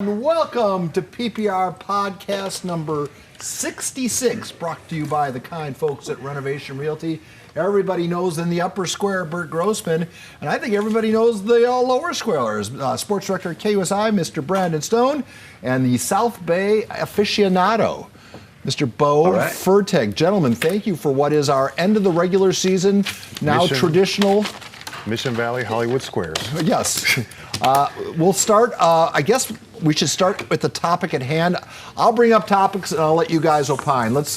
Welcome to PPR podcast number 66, brought to you by the kind folks at Renovation Realty. Everybody knows in the upper square, Bert Grossman, and I think everybody knows the lower squares. Sports Director at KUSI, Mr. Brandon Stone, and the South Bay aficionado, Mr. Bo Furteg. Gentlemen, thank you for what is our end of the regular season, now traditional Mission Valley Hollywood Squares. Yes. We'll start, I guess we should start with the topic at hand. I'll bring up topics and I'll let you guys opine. Let's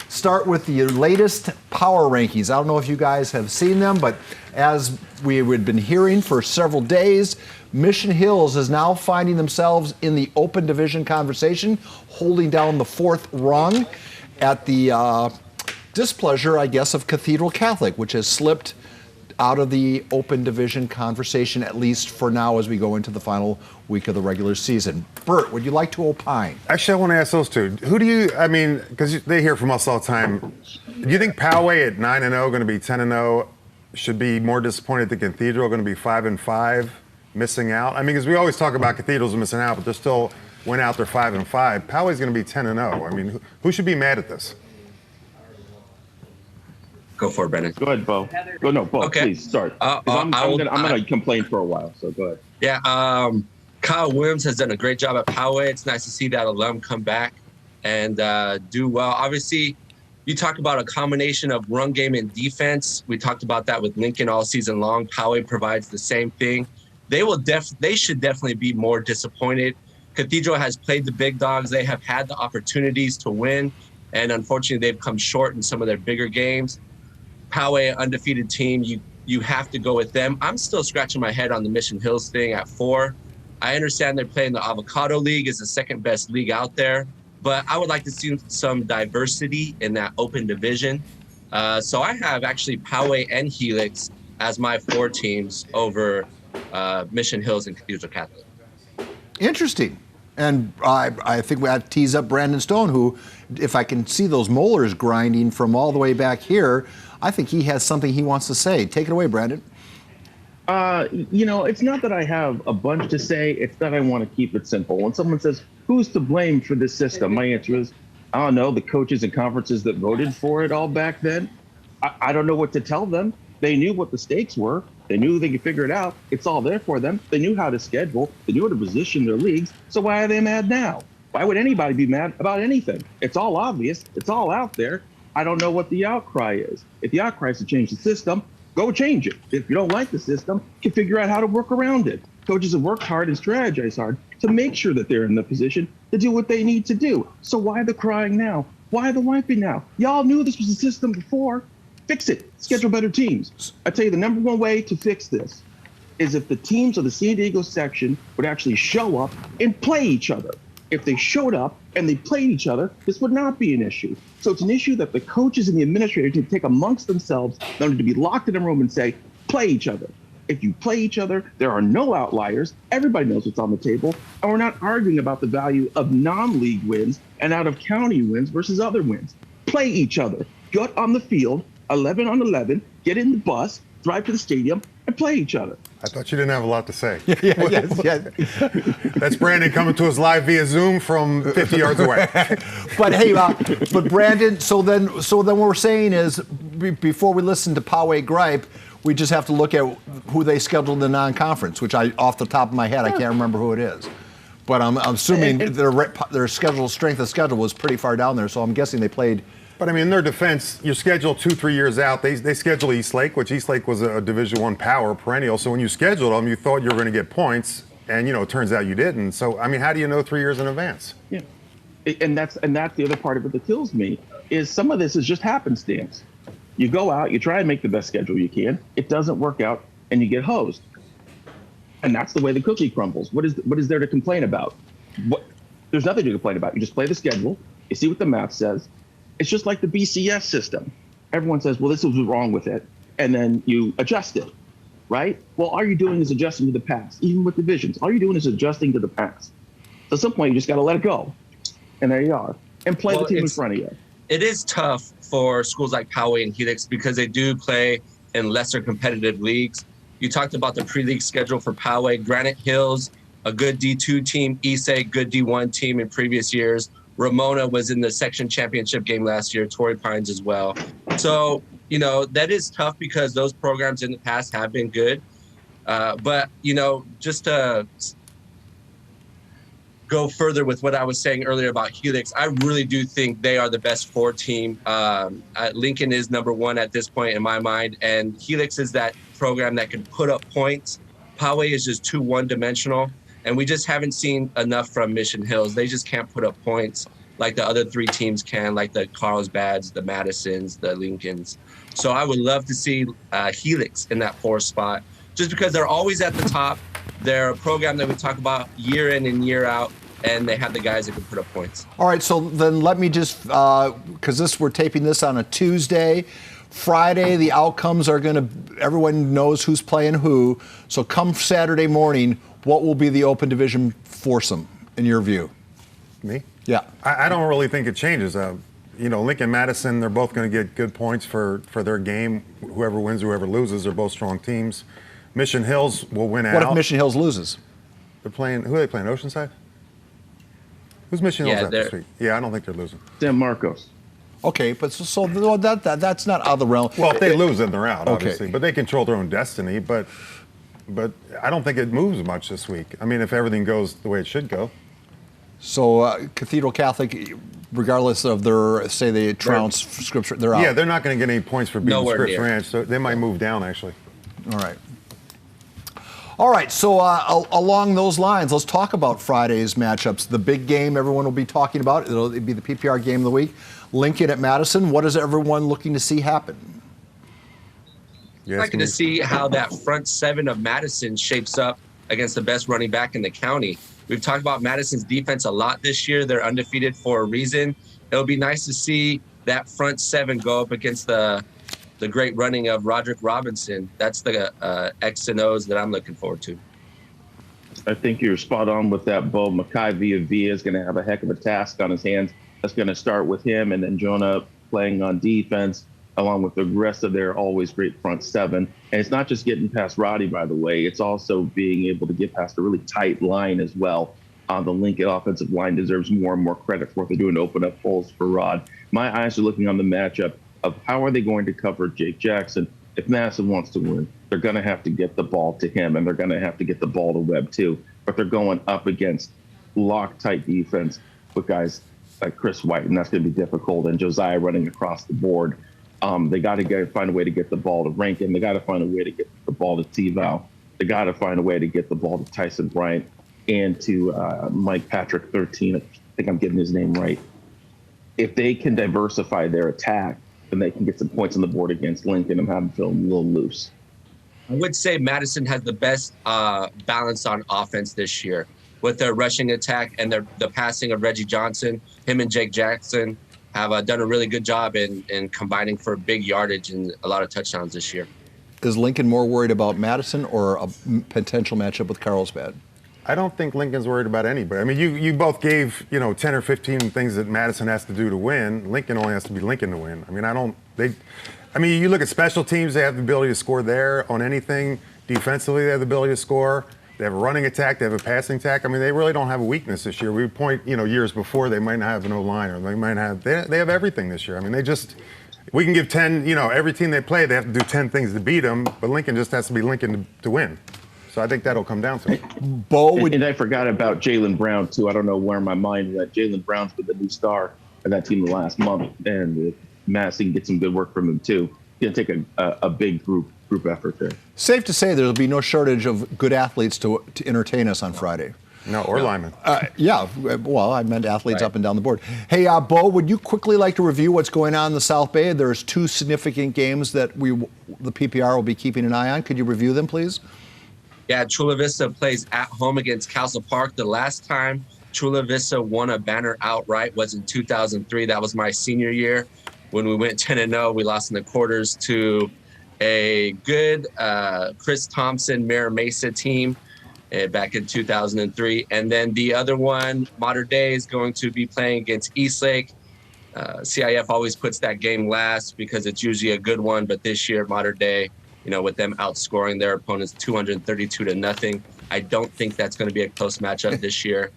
start with the latest power rankings. I don't know if you guys have seen them, but as we had been hearing for several days, Mission Hills is now finding themselves in the open division conversation, holding down the fourth rung at the displeasure, I guess, of Cathedral Catholic, which has slipped out of the open division conversation, at least for now, as we go into the final week of the regular season. Bert, would you like to opine? Actually, I want to ask those two. Who do you, because they hear from us all the time, do you think Poway at 9-0, going to be 10-0, should be more disappointed than Cathedral, going to be 5-5, missing out? Because we always talk about Cathedrals missing out, but they're still went out there 5-5. Poway's going to be 10-0. Who should be mad at this? Go for it, Brennan. Go ahead, Bo. Bo, okay. Please start. I'm gonna complain for a while, so go ahead. Yeah, Kyle Williams has done a great job at Poway. It's nice to see that alum come back and do well. Obviously, you talk about a combination of run game and defense. We talked about that with Lincoln all season long. Poway provides the same thing. They should definitely be more disappointed. Cathedral has played the big dogs. They have had the opportunities to win, and unfortunately, they've come short in some of their bigger games. Poway, undefeated team, you have to go with them. I'm still scratching my head on the Mission Hills thing at 4. I understand they're playing the Avocado League, is the second best league out there, but I would like to see some diversity in that open division. So I have actually Poway and Helix as my 4 teams over Mission Hills and Cathedral Catholic. Interesting. And I think we have to tease up Brandon Stone, who, if I can see those molars grinding from all the way back here, I think he has something he wants to say. Take it away, Brandon. It's not that I have a bunch to say. It's that I want to keep it simple. When someone says, who's to blame for this system? My answer is, I don't know, the coaches and conferences that voted for it all back then. I don't know what to tell them. They knew what the stakes were. They knew they could figure it out. It's all there for them. They knew how to schedule. They knew how to position their leagues. So why are they mad now? Why would anybody be mad about anything? It's all obvious. It's all out there. I don't know what the outcry is. If the outcry is to change the system, go change it. If you don't like the system, you can figure out how to work around it. Coaches have worked hard and strategized hard to make sure that they're in the position to do what they need to do. So why the crying now? Why the wiping now? Y'all knew this was a system before. Fix it. Schedule better teams. I tell you, the number one way to fix this is if the teams of the San Diego section would actually show up and play each other. If they showed up and they played each other, this would not be an issue. So it's an issue that the coaches and the administrators can take amongst themselves, not to be locked in a room and say, play each other. If you play each other, there are no outliers. Everybody knows what's on the table. And we're not arguing about the value of non-league wins and out-of-county wins versus other wins. Play each other. Get on the field, 11 on 11, get in the bus, drive to the stadium, and play each other. I thought you didn't have a lot to say. Yes. That's Brandon coming to us live via Zoom from 50 yards away. But hey, but Brandon, so then what we're saying is, before we listen to Poway gripe, we just have to look at who they scheduled in the non-conference, which off the top of my head, I can't remember who it is. But I'm assuming their strength of schedule was pretty far down there, so I'm guessing they played. But in their defense, you're scheduled 2-3 years out. They schedule Eastlake, which Eastlake was a Division I power perennial. So when you scheduled them, you thought you were going to get points, and it turns out you didn't. So how do you know 3 years in advance? Yeah, and that's the other part of it that kills me is some of this is just happenstance. You go out, you try and make the best schedule you can. It doesn't work out, and you get hosed. And that's the way the cookie crumbles. What is there to complain about? There's nothing to complain about. You just play the schedule. You see what the math says. It's just like the BCS system. Everyone says, well, this was wrong with it. And then you adjust it, right? Well, all you're doing is adjusting to the past. Even with divisions, all you're doing is adjusting to the past. So at some point, you just got to let it go. And there you are. And play the team in front of you. It is tough for schools like Poway and Helix because they do play in lesser competitive leagues. You talked about the pre-league schedule for Poway. Granite Hills a good D2 team. Issei, good D1 team in previous years. Ramona was in the section championship game last year. Torrey Pines as well. So, that is tough because those programs in the past have been good. But, just to go further with what I was saying earlier about Helix, I really do think they are the best 4 team. Lincoln is number 1 at this point in my mind, and Helix is that program that can put up points. Poway is just too one-dimensional, and we just haven't seen enough from Mission Hills. They just can't put up points like the other 3 teams can, like the Carlsbads, the Madisons, the Lincolns. So I would love to see Helix in that 4th spot, just because they're always at the top. They're a program that we talk about year in and year out, and they have the guys that can put up points. All right, so then let me just, because we're taping this on a Tuesday. Friday, the outcomes are everyone knows who's playing who. So come Saturday morning, what will be the open division foursome, in your view? Me? Yeah. I don't really think it changes. Lincoln, Madison, they're both going to get good points for their game. Whoever wins, whoever loses, they're both strong teams. Mission Hills will win out. What if Mission Hills loses? Who are they playing, Oceanside? Who's Mission Hills at this week? Yeah, I don't think they're losing. San Marcos. Okay, but so that's not out of the realm. Well, if they lose, then they're out, Okay. obviously. But they control their own destiny. But I don't think it moves much this week. I mean, if everything goes the way it should go. So Cathedral Catholic, regardless of say they trounce Scripps, they're out. Yeah, they're not going to get any points for beating Nowhere Scripps near. Ranch, so they might move down, actually. All right, so along those lines, let's talk about Friday's matchups. The big game everyone will be talking about, it'll be the PPR game of the week. Lincoln at Madison. What is everyone looking to see happen? Yes, I'd like to see how that front 7 of Madison shapes up against the best running back in the county. We've talked about Madison's defense a lot this year. They're undefeated for a reason. It'll be nice to see that front 7 go up against the great running of Roderick Robinson. That's the X and O's that I'm looking forward to. I think you're spot on with that, Bo. Makai Villa is going to have a heck of a task on his hands. That's going to start with him, and then Jonah playing on defense, along with the rest of their always great front 7. And it's not just getting past Roddy, by the way. It's also being able to get past a really tight line as well. The Lincoln offensive line deserves more and more credit for what they're doing to open up holes for Rod. My eyes are looking on the matchup of how are they going to cover Jake Jackson. If Madison wants to win, they're going to have to get the ball to him, and they're going to have to get the ball to Webb too. But they're going up against lock-tight defense with guys like Chris White, and that's going to be difficult, and Josiah running across the board. They got to find a way to get the ball to Rankin. They got to find a way to get the ball to T-Val. They got to find a way to get the ball to Tyson Bryant and to Mike Patrick 13. I think I'm getting his name right. If they can diversify their attack, then they can get some points on the board against Lincoln and have them feel a little loose. I would say Madison has the best balance on offense this year with their rushing attack and the passing of Reggie Johnson. Him and Jake Jackson have done a really good job in combining for big yardage and a lot of touchdowns this year. Is Lincoln more worried about Madison or a potential matchup with Carlsbad? I don't think Lincoln's worried about anybody. I mean, you both gave 10 or 15 things that Madison has to do to win. Lincoln only has to be Lincoln to win. I mean, you look at special teams; they have the ability to score there on anything. Defensively, they have the ability to score. They have a running attack. They have a passing attack. I mean, they really don't have a weakness this year. We would point, years before they might not have an O-line, or they might have. They have everything this year. I mean, we can give 10. Every team they play, they have to do 10 things to beat them. But Lincoln just has to be Lincoln to win. So I think that'll come down to it. And I forgot about Jalen Brown, too. I don't know where my mind went. Jalen Brown's been the new star of that team the last month. And Madison can get some good work from him, too. It's going to take a big group effort there. Safe to say there'll be no shortage of good athletes to entertain us on Friday. No, or linemen. Yeah, well, I meant athletes up and down the board. Hey, Bo, would you quickly like to review what's going on in the South Bay? There's 2 significant games that the PPR will be keeping an eye on. Could you review them, please? Yeah, Chula Vista plays at home against Castle Park. The last time Chula Vista won a banner outright was in 2003. That was my senior year. When we went 10-0, we lost in the quarters to a good Chris Thompson, Mira Mesa team back in 2003. And then the other one, Mater Dei, is going to be playing against Eastlake. CIF always puts that game last because it's usually a good one. But this year, Mater Dei, with them outscoring their opponents 232-0, I don't think that's going to be a close matchup this year.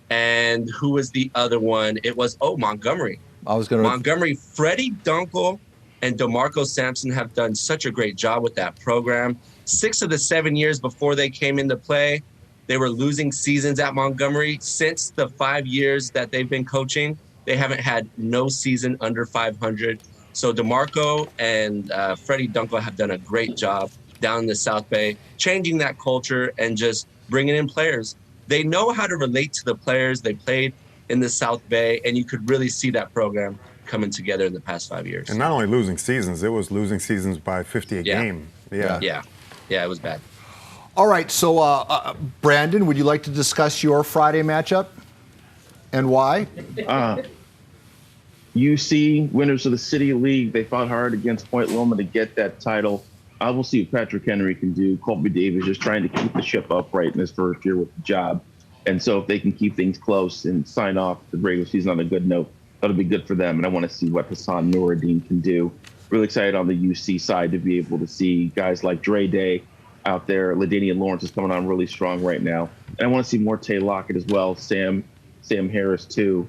And who was the other one? It was, Montgomery. Montgomery, Freddie Dunkel and DeMarco Sampson have done such a great job with that program. 6 of the 7 years before they came into play, they were losing seasons at Montgomery. Since the 5 years that they've been coaching, they haven't had no season under 500. So DeMarco and Freddie Dunkel have done a great job down in the South Bay, changing that culture and just bringing in players. They know how to relate to the players. They played in the South Bay, and you could really see that program coming together in the past 5 years. And not only losing seasons, it was losing seasons by 50 a game. Yeah, it was bad. All right, so Brandon, would you like to discuss your Friday matchup and why? UC, winners of the City League, they fought hard against Point Loma to get that title. We'll see what Patrick Henry can do. Colby Davis just trying to keep the ship upright in his first year with the job. And so if they can keep things close and sign off the regular season on a good note, that'll be good for them. And I want to see what Hassan Noureddin can do. Really excited on the UC side to be able to see guys like Dre Day out there. LaDainian Lawrence is coming on really strong right now. And I want to see more Tay Lockett as well. Sam Harris too.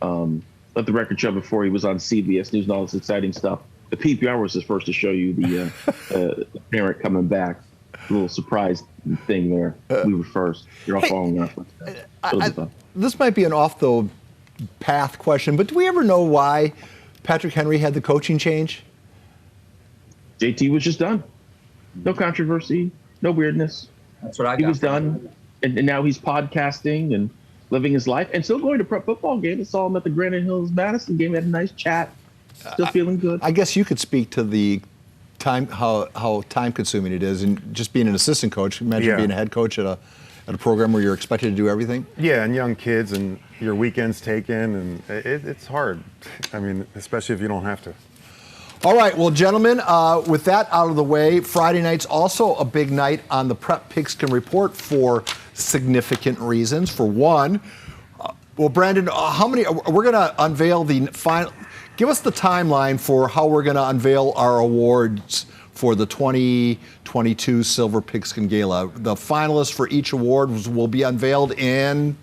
Let the record show before he was on CBS News and all this exciting stuff. The PPR was his first to show you the parent coming back. A little surprise thing there. We were first. You're all following up. This might be an off-the-path question, but do we ever know why Patrick Henry had the coaching change? JT was just done. No controversy, no weirdness. That's what I got. He was done, and now he's podcasting and living his life, and still going to prep football games. I saw him at the Granite Hills Madison game. Had a nice chat. Still feeling good. I guess you could speak to the time, how time-consuming it is, and just being an assistant coach. Imagine being a head coach at a program where you're expected to do everything. Yeah, and young kids, and your weekends taken, and it's hard. I mean, especially if you don't have to. All right, well, gentlemen, with that out of the way, Friday night's also a big night on the Prep Pigskin Report for significant reasons. For one, well, Brandon, how many? We're going to unveil the final. Give us the timeline for how we're going to unveil our awards for the 2022 Silver Pigskin Gala. The finalists for each award will be unveiled in.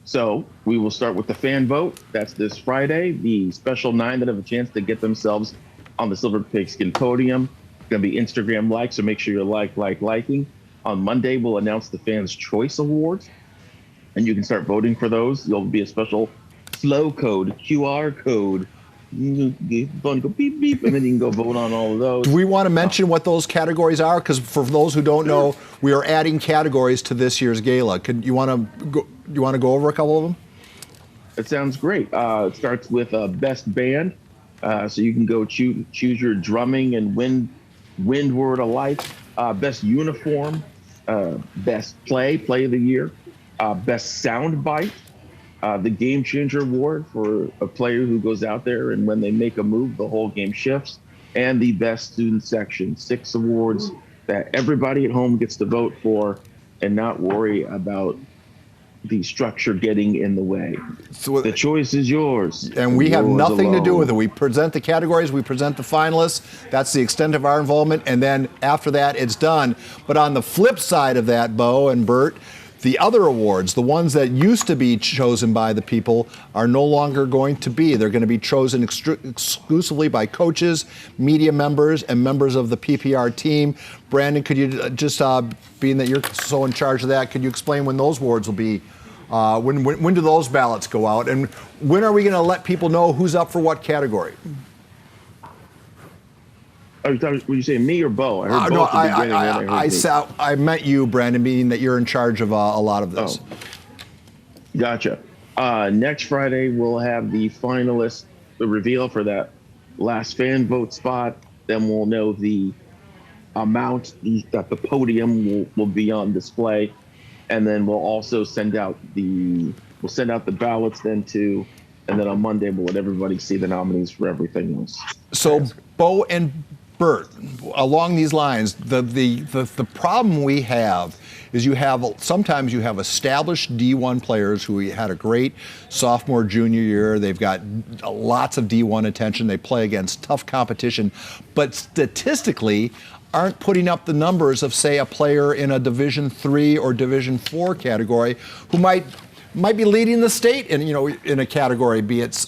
So we will start with the fan vote. That's this Friday. The special 9 that have a chance to get themselves on the Silver Pigskin podium. It's going to be Instagram likes, so make sure you're liking. On Monday, we'll announce the Fans' Choice Awards, and you can start voting for those. There'll be a special slow code, QR code. You can go beep, beep, and then you can go vote on all of those. Do we want to mention what those categories are? Because for those who don't know, we are adding categories to this year's gala. You want to go over a couple of them? It sounds great. It starts with best band, so you can go choose your drumming and windward alike. Best uniform, best play of the year, best sound bite. The Game Changer Award for a player who goes out there and when they make a move, the whole game shifts. And the Best Student Section, 6 awards that everybody at home gets to vote for and not worry about the structure getting in the way. So the choice is yours. And we have nothing to do with it. We present the categories, we present the finalists. That's the extent of our involvement. And then after that, it's done. But on the flip side of that, Bo and Bert, the other awards, the ones that used to be chosen by the people, are no longer going to be. They're going to be chosen exclusively by coaches, media members, and members of the PPR team. Brandon, could you just, being that you're so in charge of that, could you explain when those awards will be? When do those ballots go out? And when are we going to let people know who's up for what category? Were you saying me or Bo? I heard both at the beginning. I meant you, Brandon, meaning that you're in charge of a lot of this. Oh. Gotcha. Next Friday, we'll have the finalists, the reveal for that last fan vote spot. Then we'll know the amount that the podium will be on display. And then we'll also send out the ballots then too. And then on Monday, we'll let everybody see the nominees for everything else. So Bo and Bert, along these lines, the problem we have is sometimes you have established D1 players who had a great sophomore, junior year. They've got lots of D1 attention. They play against tough competition. But statistically, aren't putting up the numbers of, say, a player in a Division III or Division IV category who might be leading the state in a category, be it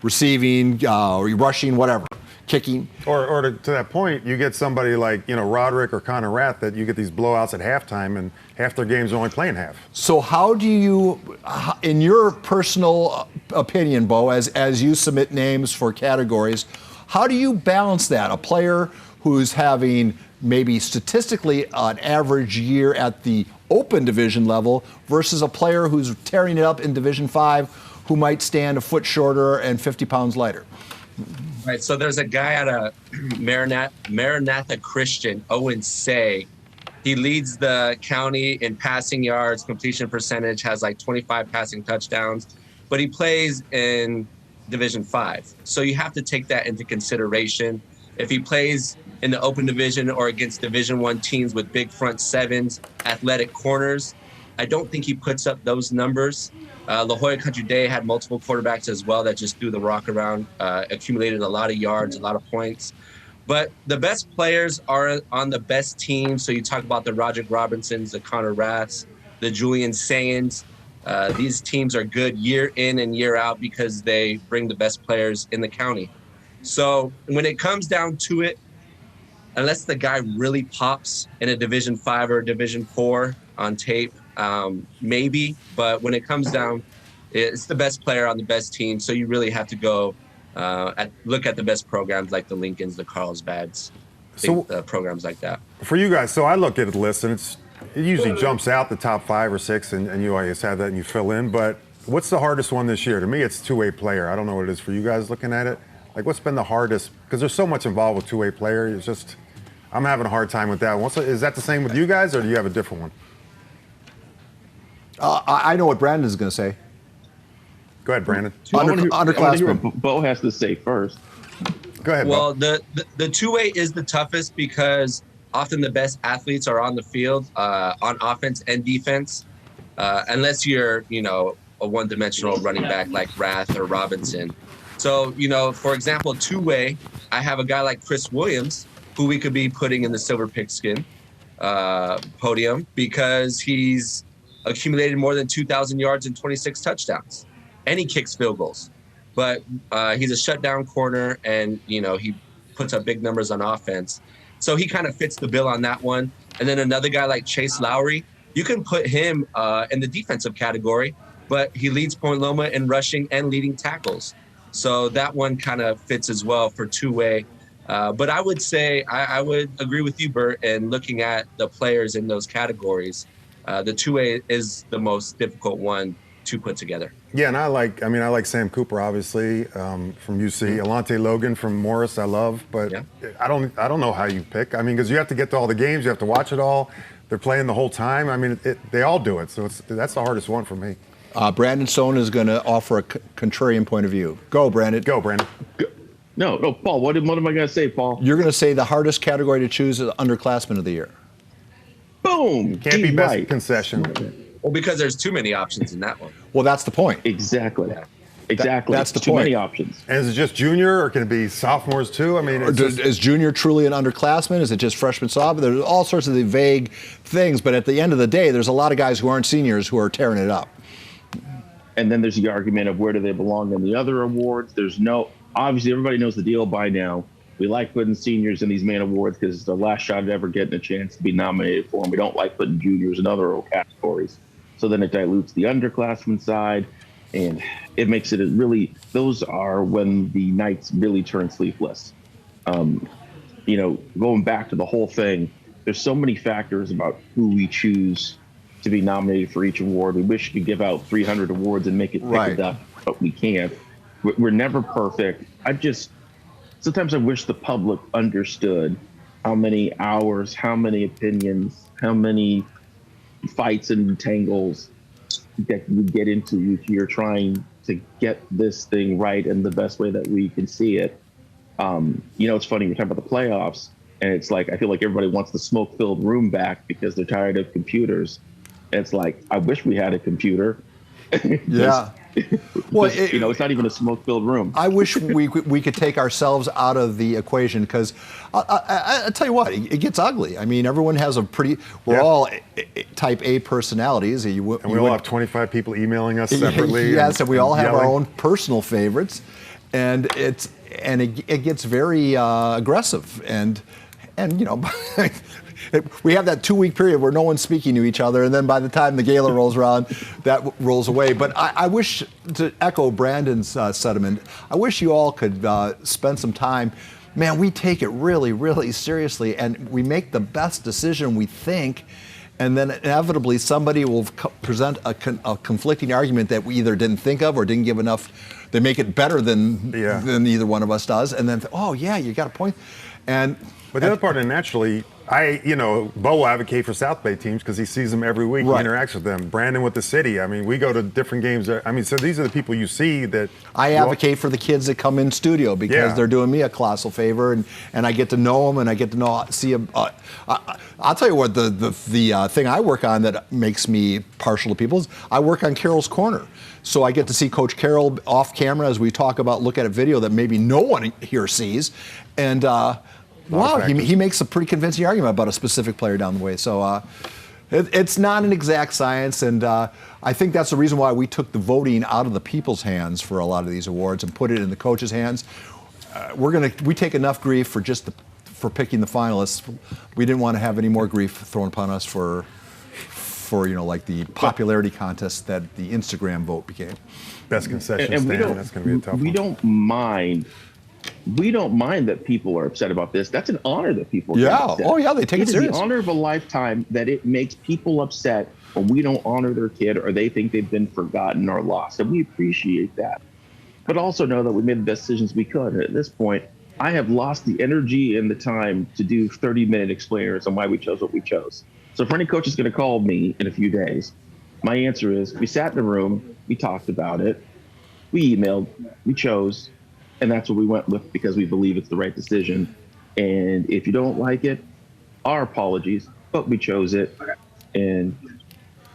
receiving, rushing, whatever, kicking. Or to that point, you get somebody like Roderick or Connor Rath that you get these blowouts at halftime, and half their games are only playing half. So how do you, in your personal opinion, Bo, as you submit names for categories, how do you balance that? A player who's having maybe statistically an average year at the open division level versus a player who's tearing it up in Division 5 who might stand a foot shorter and 50 pounds lighter? Right, so there's a guy at a Maranatha Christian, Owen Say. He leads the county in passing yards, completion percentage, has like 25 passing touchdowns, but he plays in Division 5. So you have to take that into consideration. If he plays in the open division or against Division I teams with big front sevens, athletic corners, I don't think he puts up those numbers. La Jolla Country Day had multiple quarterbacks as well that just threw the rock around, accumulated a lot of yards, a lot of points. But the best players are on the best teams. So you talk about the Roderick Robinsons, the Connor Raths, the Julian Sayans. These teams are good year in and year out because they bring the best players in the county. So when it comes down to it, unless the guy really pops in a Division 5 or a Division 4 on tape, maybe. But when it comes down, it's the best player on the best team. So you really have to go look at the best programs like the Lincolns, the Carlsbads, programs like that. For you guys, so I look at the list and it usually jumps out the top 5 or 6, and you always have that and you fill in. But what's the hardest one this year? To me, it's two-way player. I don't know what it is for you guys looking at it. Like, what's been the hardest? Because there's so much involved with two-way player. It's just, I'm having a hard time with that. Is that the same with you guys, or do you have a different one? I know what Brandon's going to say. Go ahead, Brandon. Underclassmen. I want to hear what Bo has to say first. Go ahead, Well, Bo. the two-way is the toughest because often the best athletes are on the field on offense and defense, unless you're, a one-dimensional running back like Rath or Robinson. So, for example, two-way, I have a guy like Chris Williams, who we could be putting in the silver pigskin podium because he's accumulated more than 2,000 yards and 26 touchdowns, and he kicks field goals. But he's a shutdown corner, and, he puts up big numbers on offense. So he kind of fits the bill on that one. And then another guy like Chase Lowry, you can put him in the defensive category, but he leads Point Loma in rushing and leading tackles. So that one kind of fits as well for two-way. But I would say I would agree with you, Bert, in looking at the players in those categories. The two-way is the most difficult one to put together. Yeah, and I like Sam Cooper, obviously, from UC. Alante Logan from Morris, I love, but yeah. I don't know how you pick. Because you have to get to all the games, you have to watch it all. They're playing the whole time. They all do it, so that's the hardest one for me. Brandon Stone is going to offer a contrarian point of view. Go, Brandon. Go, Brandon. No, Paul. What am I going to say, Paul? You're going to say the hardest category to choose is underclassman of the year. Boom. Can't be best concession. Well, because there's too many options in that one. Well, that's the point. Exactly. Yeah. Exactly. That's the too point. many options. And is it just junior, or can it be sophomores too? Is junior truly an underclassman? Is it just freshman, sophomore? There's all sorts of the vague things, but at the end of the day, there's a lot of guys who aren't seniors who are tearing it up. And then there's the argument of where do they belong in the other awards. Obviously everybody knows the deal by now. We like putting seniors in these main awards because it's the last shot at ever getting a chance to be nominated for them. We don't like putting juniors in other categories. So then it dilutes the underclassmen side, and it makes it really, those are when the nights really turn sleepless. Going back to the whole thing, there's so many factors about who we choose to be nominated for each award. We wish we could give out 300 awards and make it pick it up, but we can't. We're never perfect. Sometimes I wish the public understood how many hours, how many opinions, how many fights and tangles that we get into each year trying to get this thing right in the best way that we can see it. It's funny, we're talking about the playoffs, and it's like, I feel like everybody wants the smoke-filled room back because they're tired of computers. It's like, I wish we had a computer Yeah. Well, it's not even a smoke-filled room. I wish we could take ourselves out of the equation, because I tell you what, it gets ugly. I mean, everyone has we're all type A personalities. And we all have 25 people emailing us separately. Yes, and we all have our yelling. own personal favorites, and it gets very aggressive, and we have that 2-week period where no one's speaking to each other, and then by the time the Gala rolls around, that rolls away. But I wish, to echo Brandon's sentiment, I wish you all could spend some time. Man, we take it really, really seriously, and we make the best decision we think, and then inevitably somebody will present a conflicting argument that we either didn't think of or didn't give enough. They make it better than either one of us does, and then, oh yeah, you got a point. But the other part, and naturally, Bo will advocate for South Bay teams because he sees them every week. Right. He interacts with them. Brandon with the city. I mean, we go to different games. I mean, so these are the people you see that. I advocate for the kids that come in studio because they're doing me a colossal favor, and I get to know them, and I get to see them. I'll tell you what, the thing I work on that makes me partial to people is I work on Carroll's Corner. So I get to see Coach Carroll off camera as we talk about, look at a video that maybe no one here sees, and wow, he makes a pretty convincing argument about a specific player down the way. So it's not an exact science, and I think that's the reason why we took the voting out of the people's hands for a lot of these awards and put it in the coaches' hands. We take enough grief for picking the finalists. We didn't want to have any more grief thrown upon us for like the popularity contest that the Instagram vote became. Best concession stand. That's going to be a tough one. We don't mind that people are upset about this. That's an honor that people are upset. Oh yeah, they take it serious. It is the honor of a lifetime that it makes people upset when we don't honor their kid or they think they've been forgotten or lost. And we appreciate that. But also know that we made the best decisions we could. At this point, I have lost the energy and the time to do 30-minute explainers on why we chose what we chose. So if any coach is going to call me in a few days, my answer is we sat in a room, we talked about it, we emailed, we chose, and that's what we went with because we believe it's the right decision. And if you don't like it, our apologies, but we chose it, and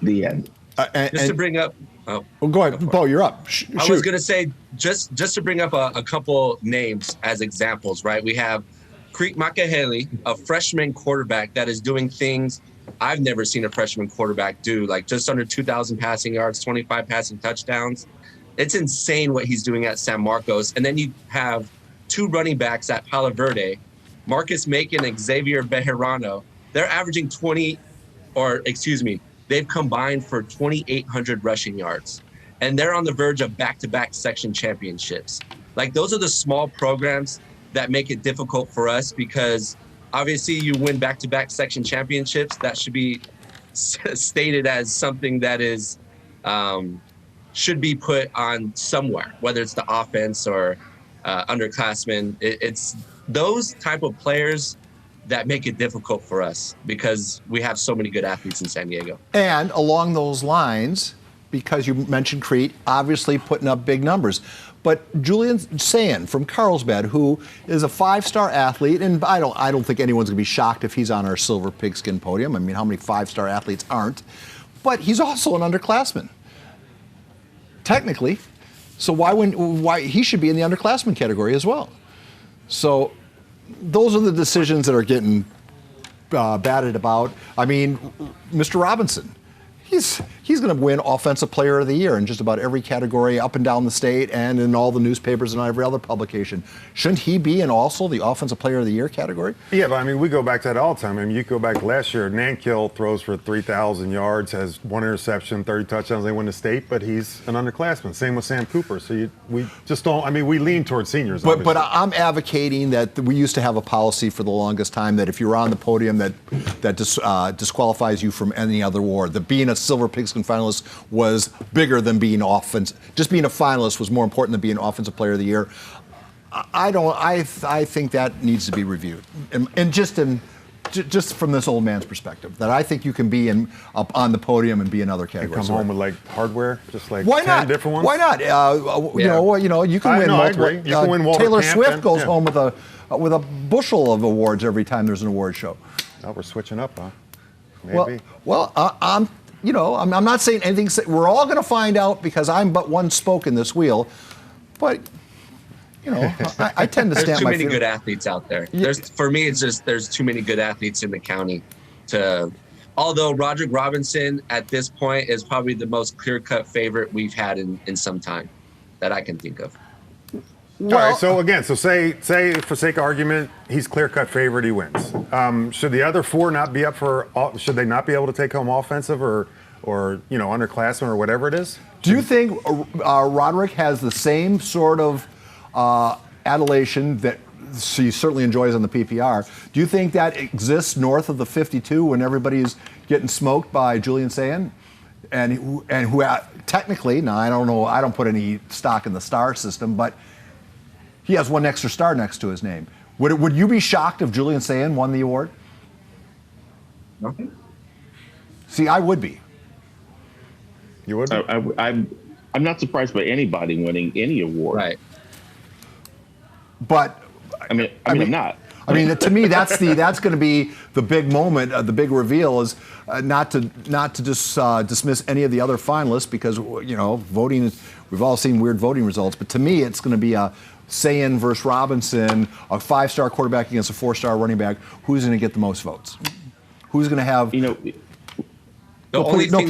the end. Just to bring up. Well, go ahead, Bo, you're up. I was going to say, just to bring up a couple names as examples, right? We have Creek Makahele, a freshman quarterback that is doing things I've never seen a freshman quarterback do, like just under 2,000 passing yards, 25 passing touchdowns. It's insane what he's doing at San Marcos. And then you have 2 running backs at Palo Verde, Marcus Macon and Xavier Bejarano. They're averaging they've combined for 2,800 rushing yards. And they're on the verge of back-to-back section championships. Like, those are the small programs that make it difficult for us because obviously you win back-to-back section championships. That should be stated as something that is should be put on somewhere, whether it's the offense or underclassmen. It's those type of players that make it difficult for us because we have so many good athletes in San Diego. And along those lines, because you mentioned Crete, obviously putting up big numbers. But Julian Sayin from Carlsbad, who is a 5-star athlete, and I don't think anyone's going to be shocked if he's on our silver pigskin podium. I mean, how many 5-star athletes aren't? But he's also an underclassman, technically. So why he should be in the underclassman category as well. So those are the decisions that are getting batted about. I mean, Mr. Robinson, he's going to win Offensive Player of the Year in just about every category up and down the state and in all the newspapers and every other publication. Shouldn't he be in also the Offensive Player of the Year category? Yeah, but I mean, we go back to that all the time. I mean, you go back last year, Nankill throws for 3,000 yards, has 1 interception, 30 touchdowns. They win the state, but he's an underclassman. Same with Sam Cooper. So we just don't. I mean, we lean towards seniors. But I'm advocating that we used to have a policy for the longest time that if you're on the podium, that disqualifies you from any other award. That being a silver pigskin finalist was bigger than being just being a finalist was more important than being Offensive Player of the Year. I think that needs to be reviewed, and just from this old man's perspective, that I think you can be up on the podium and be in other categories. Come home with like hardware, just like why 10 not? different ones. Why not? You can win multiple. You can win Walter Taylor Camp Swift goes home with a bushel of awards every time there's an award show. Oh, we're switching up, huh? Maybe. Well, you know, I'm not saying anything. We're all going to find out because I'm but one spoke in this wheel. But, you know, I tend to There's stamp too my many feet. good athletes out there. Yeah. For me, it's just there's too many good athletes in the county to. Although Roderick Robinson at this point is probably the most clear-cut favorite we've had in some time that I can think of. All right. So again, say for sake of argument, he's clear-cut favorite. He wins. Should the other four not be up for? Should they not be able to take home offensive or you know underclassmen or whatever it is? Do you think Roderick has the same sort of adulation that he certainly enjoys on the PPR? Do you think that exists north of the 52 when everybody's getting smoked by Julian Sayin? And who technically, now I don't know, I don't put any stock in the star system, but he has one extra star next to his name. Would you be shocked if Julian Sayin won the award? No. See, I would be. You would. I'm not surprised by anybody winning any award. Right. But I mean, I'm not. I mean, to me, that's going to be the big moment, the big reveal is not to just dismiss any of the other finalists because you know voting. We've all seen weird voting results, but to me, it's going to be a Sayin versus Robinson, a 5-star quarterback against a 4-star running back. Who's going to get the most votes? Who's going to have? You know, The only thing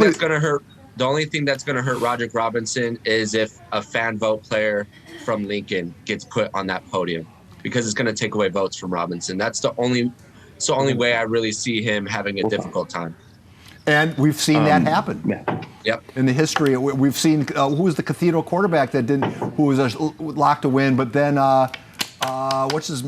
that's going to hurt Roderick Robinson is if a fan vote player from Lincoln gets put on that podium, because it's going to take away votes from Robinson. It's the only way I really see him having a difficult time. And we've seen that happen. yeah. Yep. In the history, we've seen who was the Cathedral quarterback who was locked to win, but then what's his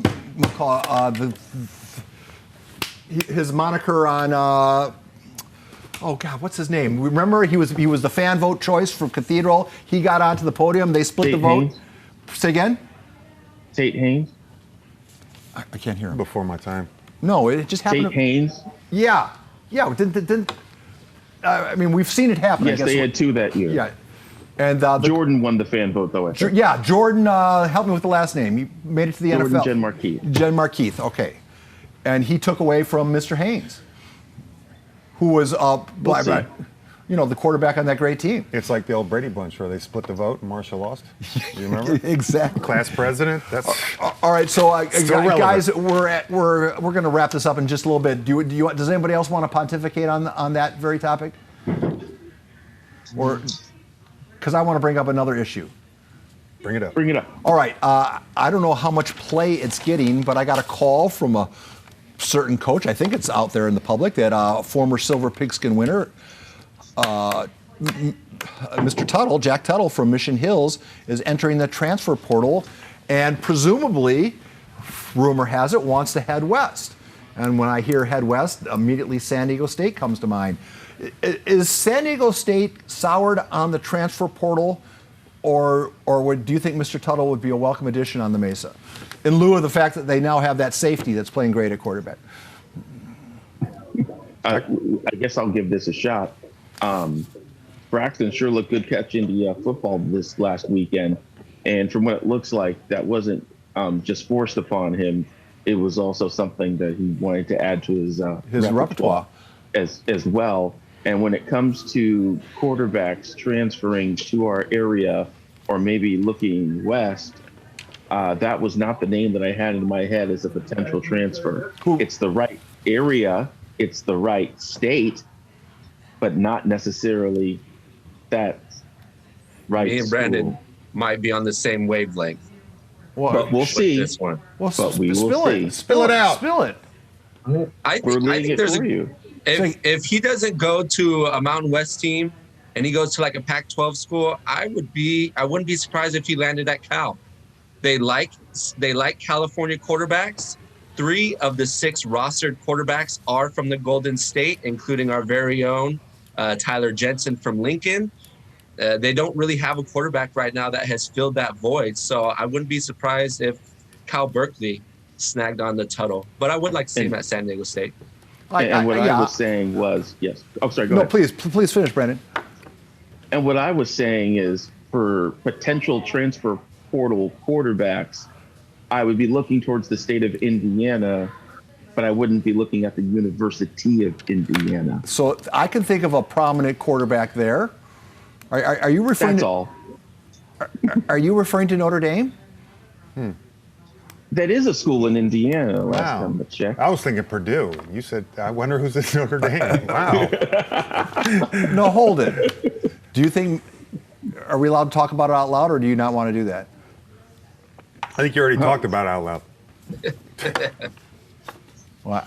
his moniker on oh God, what's his name? Remember he was the fan vote choice from Cathedral. He got onto the podium. They split the vote. Haynes? Say again? Tate Haynes. I can't hear him. Before my time. No, it just happened. Tate Haynes. Yeah. Didn't I mean, we've seen it happen. Yes, I guess. they had two that year. Yeah. And Jordan won the fan vote, though. I think. Yeah, Jordan, help me with the last name. He made it to the Jordan NFL. Jen Markeith. Jen Markeith, okay. And he took away from Mr. Haynes, who was, see. you know, the quarterback on that great team. It's like the old Brady Bunch where they split the vote and Marshall lost. You remember? Exactly. Class president. That's All right, so Still relevant. guys, we're going to wrap this up in just a little bit. Does anybody else want to pontificate on that very topic? Or because I want to bring up another issue. bring it up. Bring it up. All right, I don't know how much play it's getting, but I got a call from a certain coach. I think it's out there in the public that former Silver Pigskin winner, Mr. Tuttle, Jack Tuttle from Mission Hills, is entering the transfer portal, and presumably, rumor has it, wants to head west. And when I hear head west, immediately San Diego State comes to mind. Is San Diego State soured on the transfer portal, or do you think Mr. Tuttle would be a welcome addition on the Mesa, in lieu of the fact that they now have that safety that's playing great at quarterback? I guess I'll give this a shot. Braxton sure looked good catching the football this last weekend, and from what it looks like, that wasn't just forced upon him. It was also something that he wanted to add to his repertoire as well. And when it comes to quarterbacks transferring to our area or maybe looking west, that was not the name that I had in my head as a potential transfer. It's the right area, it's the right state, but not necessarily that right Me and school. Brandon might be on the same wavelength. But we'll with see. this one. Well, But we will see. Spill it out. Spill it. I We're think leaving it there's for you. if he doesn't go to a Mountain West team and he goes to like a Pac-12 school, I wouldn't be surprised if he landed at Cal. They like California quarterbacks. 3 of the 6 rostered quarterbacks are from the Golden State, including our very own Tyler Jensen from Lincoln. They don't really have a quarterback right now that has filled that void. So I wouldn't be surprised if Cal Berkeley snagged on the Tuttle. But I would like to see him at San Diego State. And what yeah. I was saying was, yes. Oh, sorry, go No, ahead. please finish, Brandon. And what I was saying is for potential transfer portal quarterbacks, I would be looking towards the state of Indiana, but I wouldn't be looking at the University of Indiana. So I can think of a prominent quarterback there. Are you referring That's to, all. Are you referring to Notre Dame? That is a school in Indiana. Last Wow. time I checked. I was thinking Purdue. You said, I wonder who's at Notre Dame. Wow. No, hold it. Do you think, are we allowed to talk about it out loud, or do you not want to do that? I think you already talked about it out loud. Well,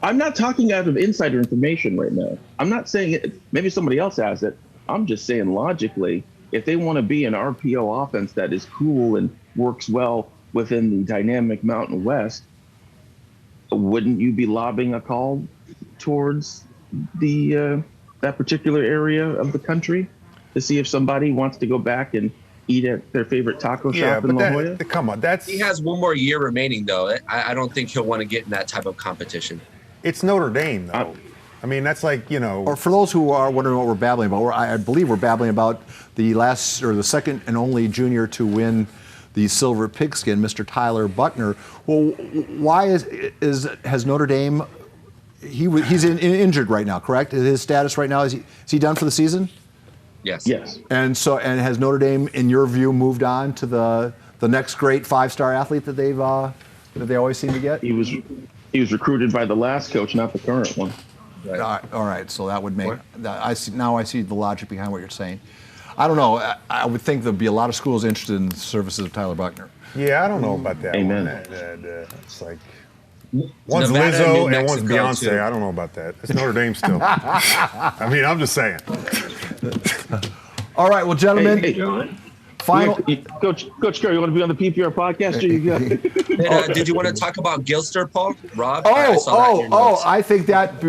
I'm not talking out of insider information right now. I'm not saying it. Maybe somebody else has it. I'm just saying logically, if they want to be an RPO offense that is cool and works well within the dynamic Mountain West, wouldn't you be lobbing a call towards the that particular area of the country to see if somebody wants to go back and eat at their favorite taco shop in La Jolla? Come on, that's He has one more year remaining, though. I don't think he'll want to get in that type of competition. it's Notre Dame though. I mean, that's like, you know, or for those who are wondering what we're babbling about, I believe we're babbling about the second and only junior to win the Silver Pigskin, Mr. Tyler Buckner. Well, why has Notre Dame? He's injured right now, correct? His status right now is he done for the season? Yes. Yes. And has Notre Dame, in your view, moved on to the next great 5-star athlete that they always seem to get? He was recruited by the last coach, not the current one. Right. All right, so that would make I see the logic behind what you're saying. I don't know. I would think there'd be a lot of schools interested in the services of Tyler Buckner. yeah, I don't know about that Amen. one. It's like one's Nevada, Lizzo New and one's Mexico, Beyonce. too. I don't know about that. It's Notre Dame still. I mean, I'm just saying. All right, well, gentlemen, Hey, final. Coach Kerr, you want to be on the PPR podcast? Or you got? Did you want to talk about Gilster, Paul? Rob? I saw that in your notes. I think that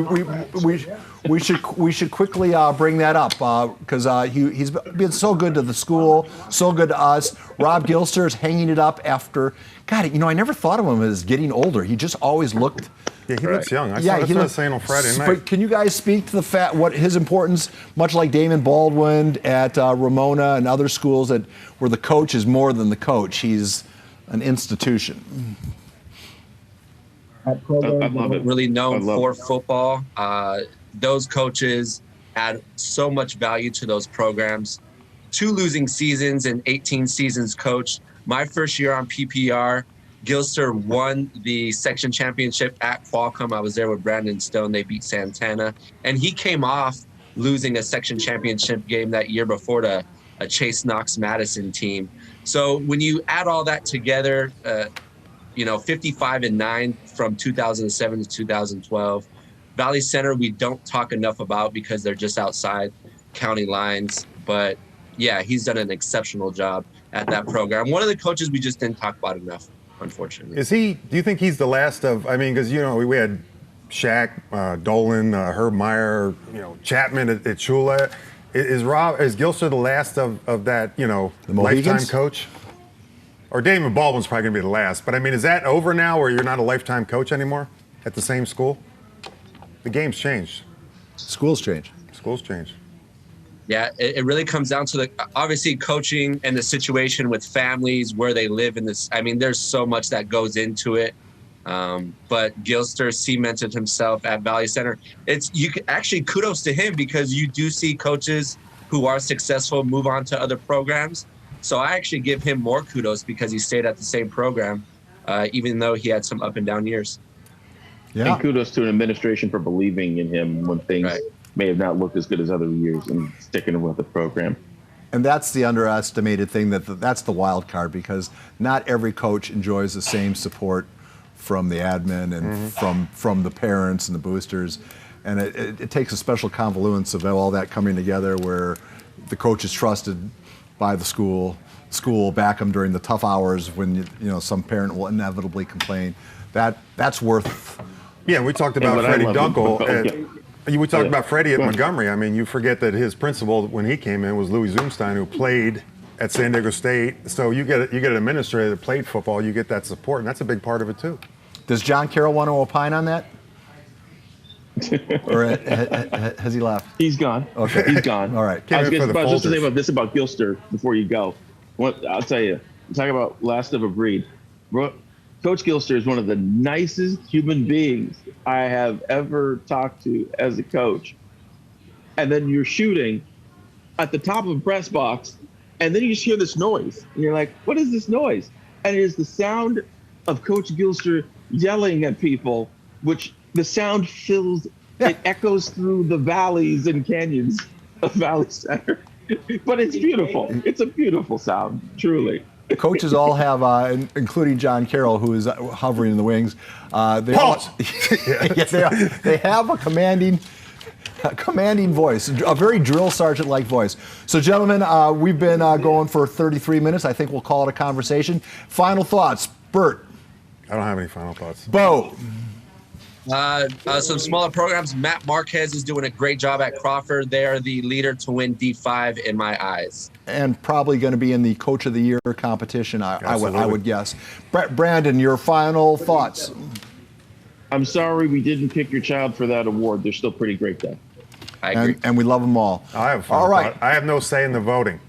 we should quickly bring that up because he's been so good to the school, so good to us. Rob Gilster is hanging it up after. God, I never thought of him as getting older. He just always looked. Yeah, he looks young. That's he what I was looked- saying on Friday night. But can you guys speak to the fact what his importance, much like Damon Baldwin at Ramona and other schools where the coach is more than the coach. He's an institution. I love it. Really known I love for it. football. Those coaches add so much value to those programs. 2 losing seasons and 18 seasons coached. My first year on PPR, Gilster won the section championship at Qualcomm. I was there with Brandon Stone. They beat Santana. And he came off losing a section championship game that year before to a Chase Knox Madison team. So when you add all that together, 55-9 from 2007 to 2012. Valley Center, we don't talk enough about because they're just outside county lines. But yeah, he's done an exceptional job at that program. One of the coaches we just didn't talk about enough, unfortunately. Do you think he's the last of, because, we had Shaq, Dolan, Herb Meyer, Chapman at Chula. Is Gilster the last of that, lifetime Mohegans? coach? Or Damon Baldwin's probably going to be the last. But, is that over now where you're not a lifetime coach anymore at the same school? The game's changed. Schools change. School's changed. Yeah, it really comes down to obviously coaching and the situation with families, where they live in this. There's so much that goes into it. But Gilster cemented himself at Valley Center. Actually kudos to him because you do see coaches who are successful move on to other programs. So I actually give him more kudos because he stayed at the same program, even though he had some up and down years. Yeah. And kudos to an administration for believing in him when things Right. may have not looked as good as other years and sticking with the program. And that's the underestimated thing, that's the wild card, because not every coach enjoys the same support from the admin and from the parents and the boosters. And it takes a special convoluence of all that coming together where the coach is trusted by the school back them during the tough hours when some parent will inevitably complain. That's worth. Yeah, we talked about what I Freddie love Dunkel. We talked about Freddie at Go ahead. Montgomery. You forget that his principal, when he came in, was Louis Zoomstein, who played at San Diego State. So you get an administrator that played football, you get that support, and that's a big part of it too. Does John Carroll want to opine on that? Or has he left? He's gone. Okay. He's gone. All right. I was Can't wait for the just to say folders. about this about Gilster before you go. I'll tell you. Talk about last of a breed. Coach Gilster is one of the nicest human beings I have ever talked to as a coach. And then you're shooting at the top of a press box, and then you just hear this noise. And you're like, what is this noise? And it is the sound of Coach Gilster yelling at people, which the sound fills, it echoes through the valleys and canyons of Valley Center. But it's beautiful. It's a beautiful sound, truly. Coaches all have, including John Carroll, who is hovering in the wings. They have a commanding voice, a very drill sergeant-like voice. So, gentlemen, we've been going for 33 minutes. I think we'll call it a conversation. Final thoughts, Bert. I don't have any final thoughts. Bo. Some smaller programs. Matt Marquez is doing a great job at Crawford. They are the leader to win D5 in my eyes. And probably going to be in the Coach of the Year competition, I would guess. Brandon, your final thoughts. I'm sorry we didn't pick your child for that award. They're still pretty great, though. I agree. And we love them all. I have a final all right. thought. I have no say in the voting.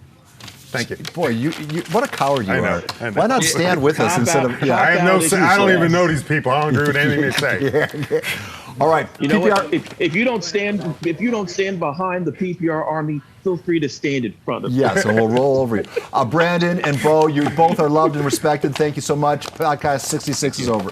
Thank you. Boy, you what a coward you I know, are. I know. Why not stand with us instead of... Yeah. I have no say. I don't even know these people. I don't agree with anything they say. All right. You know PPR. what? If you don't stand behind the PPR army, feel free to stand in front of them. Yes, and we'll roll over you. Brandon and Bo, you both are loved and respected. Thank you so much. Podcast 66 is over.